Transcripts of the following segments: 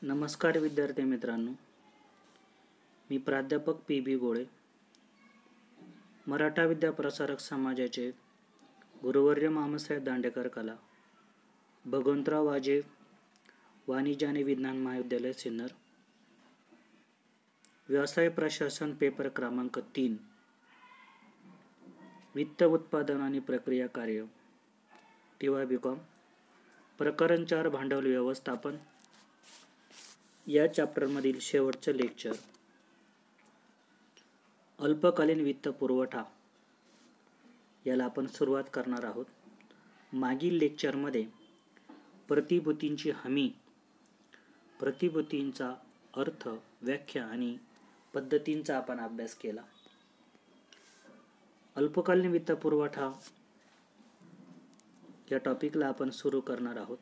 नमस्कार विद्यार्थी मित्रांनो, मी प्राध्यापक पी.बी. गोळे, मराठा विद्या प्रसारक समाजाचे गुरुवर्य मामासाहेब दांडेकर कला, भगवंतराव वाजे वाणिज्य आणि विज्ञान महाविद्यालय सिन्नर, व्यवसाय प्रशासन पेपर क्रमांक 3, वित्त उत्पादन आणि प्रक्रिया कार्य, टी.वाय. बी.कॉम, प्रकरण 4 भांडवल व्यवस्थापन या चॅप्टरमधील शेवटचे लेक्चर. अल्पकालीन वित्त पुरवठा याला आपण सुरुवात करणार आहोत. मागील लेक्चरमध्ये प्रतिभूतींची हमी, प्रतिभूतींचा अर्थ, व्याख्या आणि पद्धतींचा आपण अभ्यास केला. अल्पकालीन वित्त पुरवठा या टॉपिकला आपण सुरू करणार आहोत.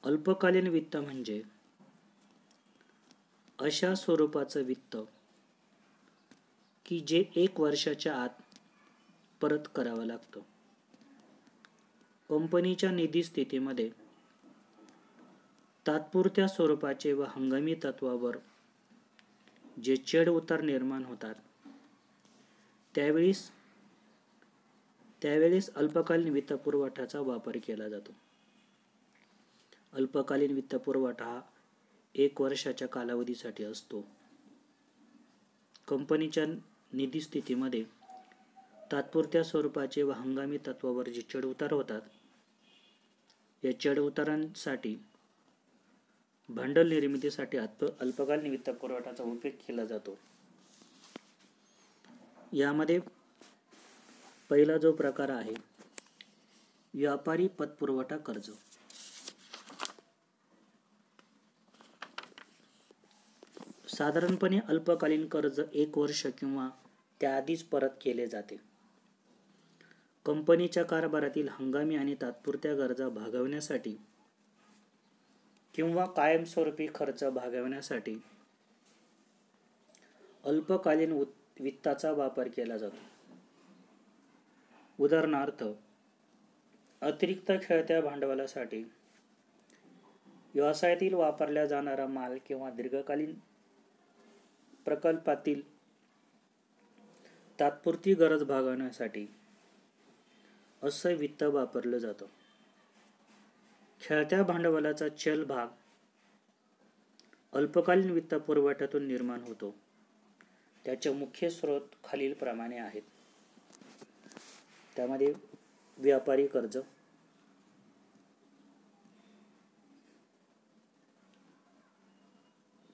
अल्पकालीन वित्त म्हणजे अशा स्वरूपाचं वित्त की जे 1 वर्षाच्या आत परत करावं लागतं. कंपनीच्या निधी स्थितीमध्ये तात्पुरत्या स्वरूपाचे व हंगामी तत्वावर जे चढ उतार निर्माण होतात त्यावेळेस अल्पकालीन वित्त पुरवठ्याचा वापर केला जातो. अल्पकालीन वित्त पुरवठा हा 1 वर्षाच्या कालावधीसाठी असतो. कंपनीच्या निधी स्थितीमध्ये तात्पुरत्या स्वरूपाचे व हंगामी तत्वावर जे चढ उतार होतात या चढ उतारांसाठी भांडवल निर्मितीसाठी अल्पकालीन वित्त पुरवठ्याचा उपयोग केला जातो. यामध्ये पहिला जो प्रकार आहे व्यापारी पतपुरवठा कर्ज. साधारणपणे अल्पकालीन कर्ज 1 वर्ष किंवा त्याआधीच परत केले जाते. कंपनीच्या कारभारातील हंगामी आणि तात्पुरत्या गरजा भागवण्यासाठी किंवा कायमस्वरूपी खर्च भागवण्यासाठी अल्पकालीन वित्ताचा वापर केला जातो. उदाहरणार्थ, अतिरिक्त खेळत्या भांडवलासाठी, व्यवसायातील वापरला जाणारा माल किंवा दीर्घकालीन प्रकल्पातील तात्पुरती गरज भागवण्यासाठी असं वित्त वापरलं जातं. खेळत्या भांडवलाचा चल भाग अल्पकालीन वित्त पुरवठ्यातून निर्माण होतो. त्याचे मुख्य स्रोत खालीलप्रमाणे आहेत. त्यामध्ये व्यापारी कर्ज,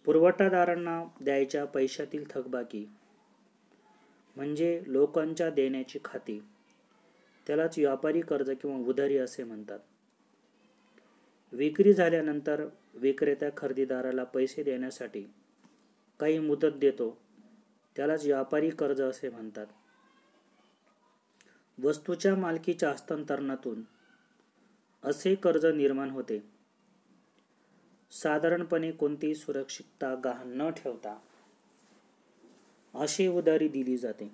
पुरवठादारांना द्यायच्या पैशातील थकबाकी म्हणजे लोकांच्या देण्याची खाती, त्यालाच व्यापारी कर्ज किंवा उधारी असे म्हणतात. विक्री झाल्यानंतर विक्रेता खरेदीदाराला पैसे देण्यासाठी काही मुदत देतो, त्यालाच व्यापारी कर्ज असे म्हणतात. वस्तूच्या मालकीच्या हस्तांतरणातून असे कर्ज निर्माण होते. साधारणपणे कोणतीही सुरक्षितता गहाण न ठेवता अशी उधारी दिली जाते.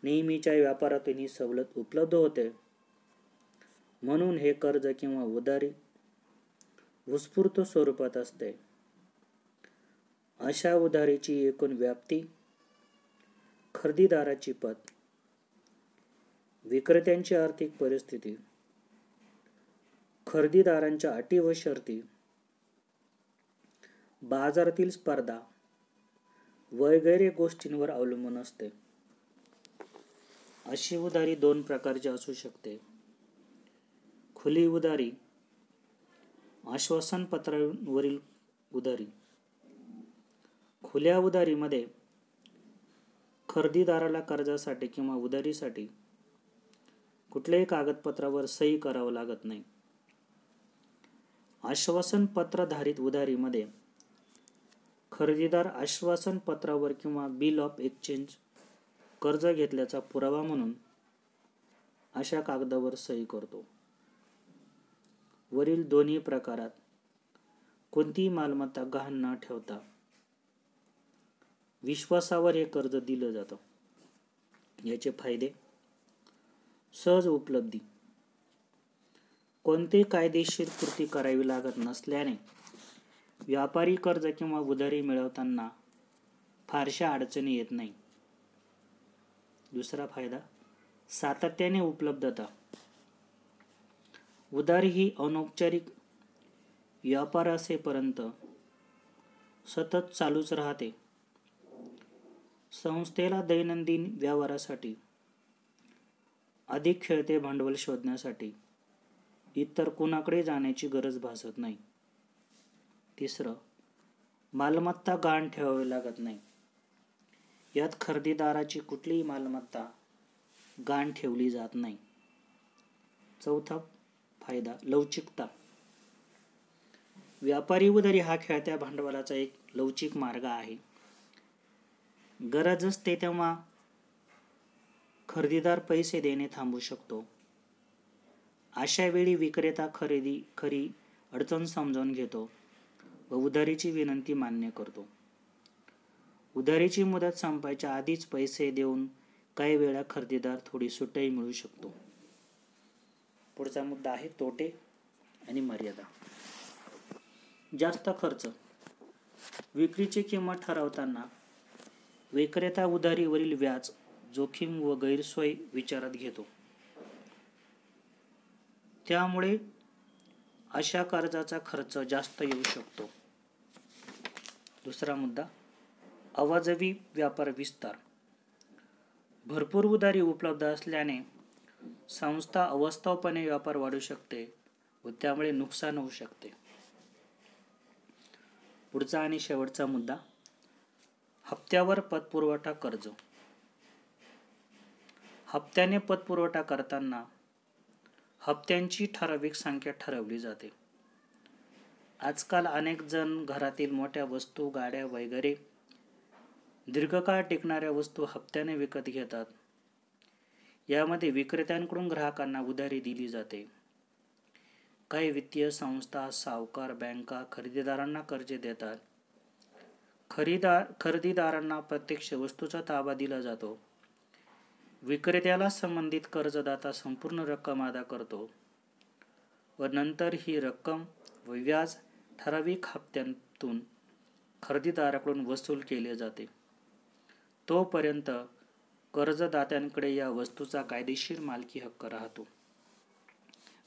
नेहमीच्या व्यापारातून ही सवलत उपलब्ध होते, म्हणून हे कर्ज किंवा उधारी उत्स्फूर्त स्वरूपात असते. अशा उधारीची एकूण व्याप्ती, खरेदीदाराची पत, विक्रेत्यांची आर्थिक परिस्थिती, खरेदीदारांच्या अटी व शर्ती, बाजारातील स्पर्धा वगैरे गोष्टींवर अवलंबून असते. अशी उधारी 2 प्रकारची असू शकते. खुली उधारी, आश्वासन पत्रावरील उधारी. खुल्या उधारीमध्ये खरेदीदाराला कर्जासाठी किंवा उधारीसाठी कुठल्याही कागदपत्रावर सही करावं लागत नाही. आश्वासन पत्राधारित उधारीमध्ये खरेदीदार आश्वासन पत्रावर किंवा बिल ऑफ एक्सचेंज कर्ज घेतल्याचा पुरावा म्हणून अशा कागदावर सही करतो. वरील दोन्ही प्रकारात कोणतीही मालमत्ता गहाण न ठेवता विश्वासावर हे कर्ज दिलं जातं. याचे फायदे: सहज उपलब्धी. कोणती कायदेशीर कृती करावी लागत नसल्याने व्यापारी कर्ज किंवा उधारी मिळवताना फारशा अडचणी येत नाही. दुसरा फायदा, सातत्याने उपलब्धता. उधारी ही अनौपचारिक व्यापार असेपर्यंत सतत चालूच राहते. संस्थेला दैनंदिन व्यवहारासाठी अधिक खेळते भांडवल शोधण्यासाठी इतर कुणाकडे जाण्याची गरज भासत नाही. तिसरं, मालमत्ता गहाण ठेवावी लागत नाही. यात खरेदीदाराची कुठलीही मालमत्ता गहाण ठेवली जात नाही. चौथा फायदा, लवचिकता. व्यापारी उधारी हा खेळत्या भांडवलाचा एक लवचिक मार्ग आहे. गरज असते तेव्हा खरेदीदार पैसे देणे थांबवू शकतो. अशा वेळी विक्रेता खरी अडचण समजावून घेतो व उधारीची विनंती मान्य करतो. उधारीची मुदत संपायच्या आधीच पैसे देऊन काही वेळा खरेदीदार थोडी सुटही मिळू शकतो. पुढचा मुद्दा आहे तोटे आणि मर्यादा. जास्त खर्च. विक्रीची किंमत ठरवताना विक्रेता उधारीवरील व्याज, जोखीम व गैरसोय विचारात घेतो. त्यामुळे अशा कर्जाचा खर्च जास्त येऊ शकतो. दुसरा मुद्दा, अवाजवी व्यापार विस्तार. भरपूर उधारी उपलब्ध असल्याने संस्था अवास्तवपणे व्यापार वाढवू शकते व त्यामुळे नुकसान होऊ शकते. पुढचा आणि शेवटचा मुद्दा, हप्त्यावर पतपुरवठा कर्ज. हप्त्याने पतपुरवठा करताना हप्त्यांची ठराविक संख्या ठरवली जाते. आजकाल अनेक जण घरातील मोठ्या वस्तू, गाड्या वगैरे दीर्घकाळ टिकणाऱ्या वस्तू हप्त्याने विकत घेतात. यामध्ये विक्रेत्यांकडून ग्राहकांना उधारी दिली जाते. काही वित्तीय संस्था, सावकार, बँका खरेदीदारांना कर्ज देतात. खरेदीदारांना प्रत्यक्ष वस्तूचा ताबा दिला जातो. विक्रेत्याला संबंधित कर्जदाता संपूर्ण रक्कम अदा करतो व नंतर ही रक्कम व व्याज ठराविक हप्त्यांतून खरेदीदाराकडून वसूल केले जाते. तोपर्यंत कर्जदात्यांकडे या वस्तूचा कायदेशीर मालकी हक्क राहतो.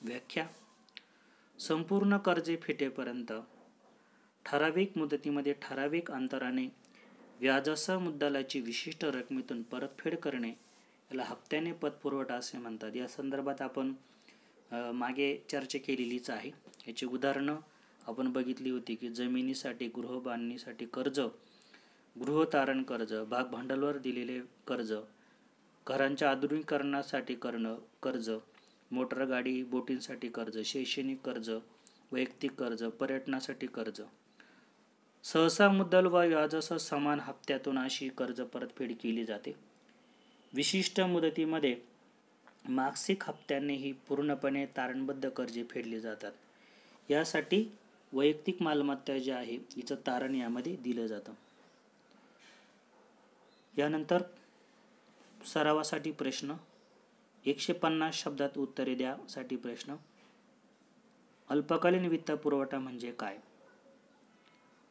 व्याख्या. संपूर्ण कर्जे फिटेपर्यंत ठराविक मुदतीमध्ये ठराविक अंतराने व्याजासह मुद्दलाची विशिष्ट रकमेतून परतफेड करणे याला हप्त्याने पतपुरवठा असे म्हणतात. या संदर्भात आपण मागे चर्चा केलेलीच आहे. याची उदाहरणं आपण बघितली होती की जमिनीसाठी, गृहबांधणीसाठी कर्ज, गृहतारण कर्ज, भाग भांडवलावर दिलेले कर्ज, घरांच्या आधुनिकीकरणासाठी कर्ज, मोटरगाडी, बोटींसाठी कर्ज, शैक्षणिक कर्ज, वैयक्तिक कर्ज, पर्यटनासाठी कर्ज. सहसा मुद्दल व व्याजासह समान हप्त्यातून अशी कर्ज परतफेड केली जाते. विशिष्ट मुदतीमध्ये मासिक हप्त्यांनी ही पूर्णपणे तारणबद्ध कर्जे फेडली जातात. यासाठी वैयक्तिक मालमत्ता जी आहे हिचं तारण यामध्ये दिलं जातं. यानंतर सरावासाठी प्रश्न, 150 शब्दात उत्तरे द्या साठी प्रश्न. अल्पकालीन वित्तपुरवठा म्हणजे काय?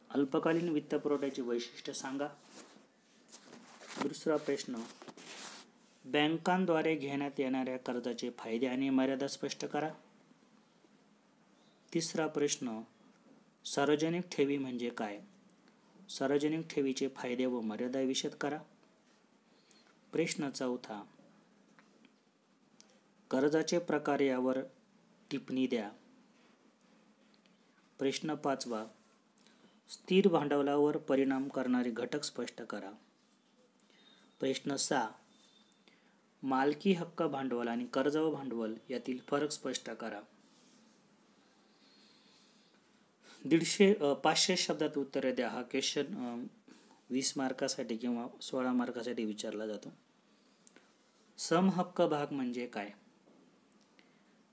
अल्पकालीन वित्तपुरवठ्याची वैशिष्ट्ये सांगा. दुसरा प्रश्न, बँकांद्वारे घेण्यात येणाऱ्या कर्जाचे फायदे आणि मर्यादा स्पष्ट करा. तिसरा प्रश्न, सार्वजनिक ठेवी म्हणजे काय? सार्वजनिक ठेवीचे फायदे व मर्यादा विशद करा. प्रश्न चौथा, कर्जाचे प्रकार यावर टिप्पणी द्या. प्रश्न पाचवा, स्थिर भांडवलावर परिणाम करणारे घटक स्पष्ट करा. प्रश्न 6, मालकी हक्क भांडवल आणि कर्ज व भांडवल यातील फरक स्पष्ट करा. 500 शब्दात उत्तरे द्या. हा क्वेश्चन 20 मार्कासाठी किंवा 16 मार्कासाठी विचारला जातो. समहक्क भाग म्हणजे काय?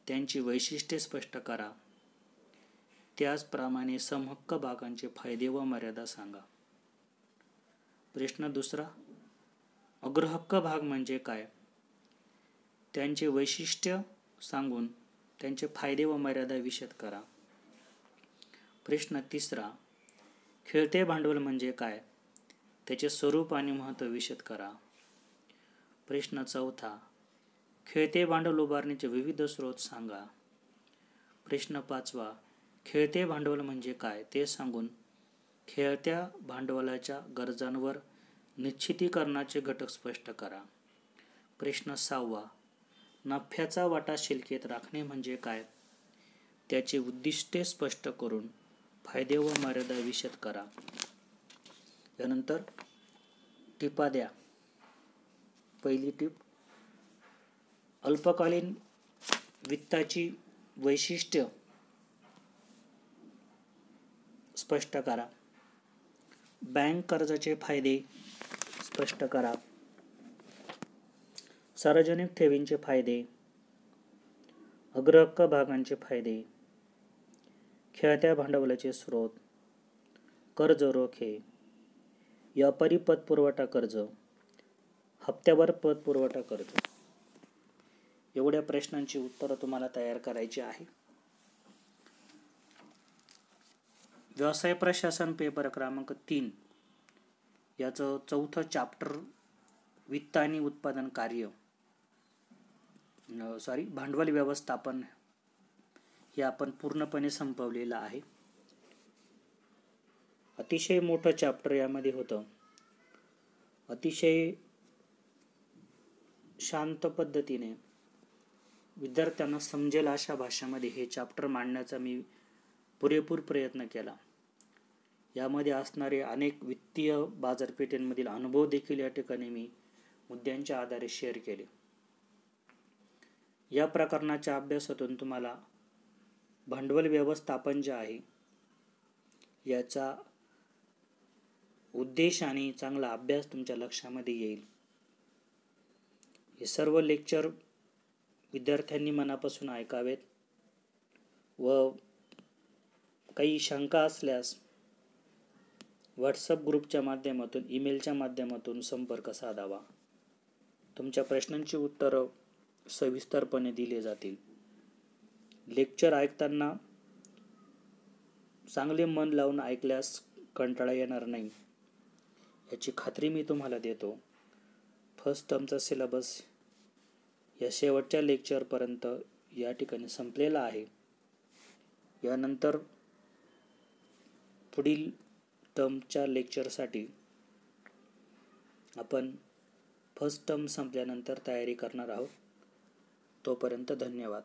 त्यांची वैशिष्ट्ये स्पष्ट करा. त्याचप्रमाणे समहक्क भागांचे फायदे व मर्यादा सांगा. प्रश्न दुसरा, अग्रहक्क भाग म्हणजे काय? त्यांचे वैशिष्ट्य सांगून त्यांचे फायदे व मर्यादा विशद करा. प्रश्न 3, खेळते भांडवल म्हणजे काय, त्याचे स्वरूप आणि महत्त्व विशद करा. प्रश्न 4, खेळते भांडवल उभारणीचे विविध स्रोत सांगा. प्रश्न 5, खेळते भांडवल म्हणजे काय ते सांगून खेळत्या भांडवलाच्या गरजांवर निश्चितीकरणाचे घटक स्पष्ट करा. प्रश्न 6, नफ्याचा वाटा शिल्लकेत राखणे म्हणजे काय, त्याची उद्दिष्टे स्पष्ट करून फायदे व मर्यादा विशद करा. यानंतर टिपा द्या. पहिली टीप, अल्पकालीन वित्ताची वैशिष्ट्य स्पष्ट करा. बँक कर्जाचे फायदे स्पष्ट करा. सार्वजनिक ठेवींचे फायदे, अग्रहक्क भागांचे फायदे, खेळत्या भांडवलाचे स्रोत, कर्ज रोखे, व्यापारी पतपुरवठा कर्ज, हप्त्यावर पतपुरवठा कर्ज. एवढ्या प्रश्नांची उत्तरं तुम्हाला तयार करायची आहे. व्यवसाय प्रशासन पेपर क्रमांक 3 याचं 4थं चॅप्टर वित्त आणि उत्पादन कार्य भांडवल व्यवस्थापन हे आपण पूर्णपणे संपवलेलं आहे. अतिशय मोठं चॅप्टर यामध्ये होतं. अतिशय शांत पद्धतीने विद्यार्थ्यांना समजेल अशा भाषेमध्ये हे चॅप्टर मांडण्याचा मी पुरेपूर प्रयत्न केला. यामध्ये असणारे अनेक वित्तीय बाजारपेठेमधील अनुभव देखील या ठिकाणी मी मुद्द्यांच्या आधारे शेअर केले. या प्रकरणाच्या अभ्यासातून तुम्हाला भांडवल व्यवस्थापन जे आहे याचा उद्देश आणि चांगला अभ्यास तुमच्या लक्षामध्ये येईल. हे सर्व लेक्चर विद्यार्थ्यांनी मनापासून ऐकावेत व काही शंका असल्यास व्हॉट्सअप ग्रुपच्या माध्यमातून, ईमेलच्या माध्यमातून संपर्क साधावा. तुमच्या प्रश्नांची उत्तरं सविस्तरपणे दिले जातील. लेक्चर ऐकताना चांगले मन लावून ऐकल्यास कंटाळा येणार नाही याची खात्री मी तुम्हाला देतो. फर्स्ट टर्मचा सिलेबस या शेवटच्या लेक्चरपर्यंत या ठिकाणी संपलेला आहे. यानंतर पुढील टर्मच्या लेक्चरसाठी आपण फर्स्ट टर्म संपल्यानंतर तयारी करणार आहोत. तोपर्यंत धन्यवाद.